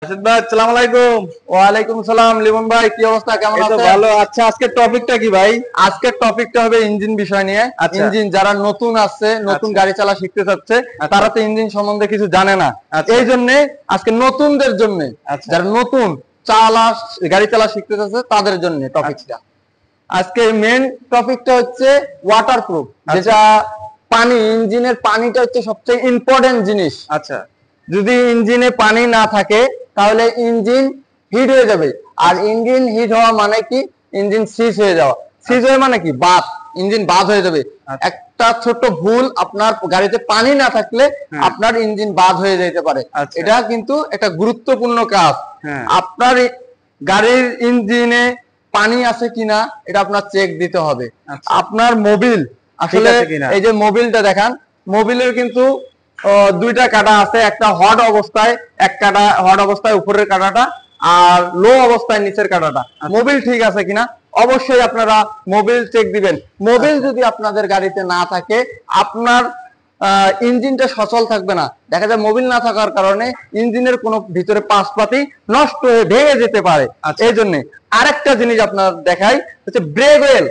রাশিদ ভাই, আসসালামু আলাইকুম। ওয়ালাইকুম সালাম। লিমন ভাই, কি অবস্থা, কেমন এই তো আছেন? ভালো। আচ্ছা, আজকের টপিকটা কি ভাই? আজকের টপিকটা হবে ইঞ্জিন বিষয় নিয়ে। আচ্ছা ইঞ্জিন যারা নতুন আছে, নতুন আচ্ছা গাড়ি চালা শিখতে চাচ্ছে, আচ্ছা তারা তো ইঞ্জিন সম্বন্ধে কিছু জানে না। আচ্ছা এই জন্য আজকে নতুনদের জন্য, আচ্ছা যারা নতুন চালা গাড়ি চালা শিখতে চাচ্ছে তাদের জন্য আচ্ছা টপিকটা। আজকে মেন টপিকটা হচ্ছে ওয়াটারপ্রুফ, আচ্ছা যেটা পানি, ইঞ্জিনের পানিটা হচ্ছে সবচেয়ে ইম্পর্টেন্ট জিনিস। আচ্ছা যদি ইঞ্জিনে পানি না থাকে তাহলে ইঞ্জিন হিট হয়ে যাবে। আর আচ্ছা ইঞ্জিন হিট হওয়া মানে কি? ইঞ্জিন সিজ হয়ে যাওয়া। সিজ আচ্ছা হয়ে মানে কি? বাত, ইঞ্জিন বাদ হয়ে যাবে। আচ্ছা একটা ছোট ভুল, আপনার গাড়িতে পানি না থাকলে হ্যাঁ আপনার ইঞ্জিন বাদ হয়ে যেতে পারে। আচ্ছা এটা কিন্তু একটা গুরুত্বপূর্ণ কাজ। হ্যাঁ আপনার গাড়ির ইঞ্জিনে পানি আছে কিনা এটা আপনার চেক দিতে হবে। আচ্ছা আপনার মোবিল, ঠিক আসলে আছে কিনা। এই যে মোবিলটা দেখান, মোবিলের কিন্তু দুইটা কাটা আছে, একটা হট অবস্থায়, এক কাটা হট অবস্থায় উপরের কাটাটা, আর লো অবস্থায় নিচের কাটাটা। আচ্ছা মোবিল ঠিক আছে কিনা অবশ্যই আপনারা মোবিল চেক দিবেন। মোবিল আচ্ছা যদি আপনাদের গাড়িতে না থাকে, আপনার ইঞ্জিনটা সচল থাকবে না। দেখা যায় মোবিল না থাকার কারণে ইঞ্জিনের কোনো ভিতরে পাশপাতি নষ্ট হয়ে ভেঙে যেতে পারে। আচ্ছা এই জন্য আরেকটা জিনিস আপনার দেখাই হচ্ছে ব্রেক অয়েল।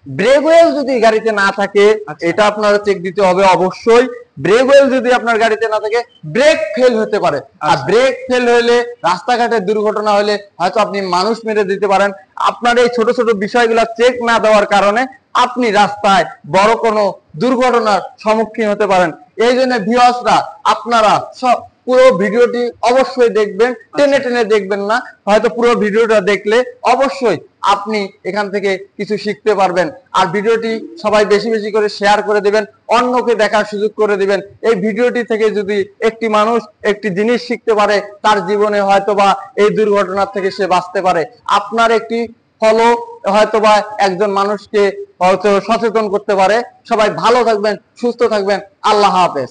ব্রেক অয়েল যদি গাড়িতে না থাকে, আচ্ছা এটা আপনারা চেক দিতে হবে অবশ্যই। ব্রেক অয়েল যদি আপনার গাড়িতে না থাকে, ব্রেক ফেল হতে পারে। আর আচ্ছা ব্রেক ফেল হলে, রাস্তাঘাটে দুর্ঘটনা হলে হয়তো আপনি মানুষ মেরে দিতে পারেন। আপনার এই ছোট ছোট বিষয়গুলো চেক না দেওয়ার কারণে আপনি রাস্তায় বড় কোনো দুর্ঘটনার সম্মুখীন হতে পারেন। এই জন্য ভিউয়ার্সরা, আপনারা সব পুরো ভিডিওটি অবশ্যই দেখবেন, টেনে আচ্ছা টেনে দেখবেন না। হয়তো পুরো ভিডিওটা দেখলে অবশ্যই আপনি এখান থেকে কিছু শিখতে পারবেন। আর ভিডিওটি সবাই বেশি বেশি করে শেয়ার করে দিবেন, অন্যকে দেখার সুযোগ করে দিবেন। এই ভিডিওটি থেকে যদি একটি মানুষ একটি জিনিস শিখতে পারে, তার জীবনে হয়তোবা এই দুর্ঘটনার থেকে সে বাঁচতে পারে। আপনার একটি ফলো হয়তোবা একজন মানুষকে হয়তো সচেতন করতে পারে। সবাই ভালো থাকবেন, সুস্থ থাকবেন। আল্লাহ হাফেজ।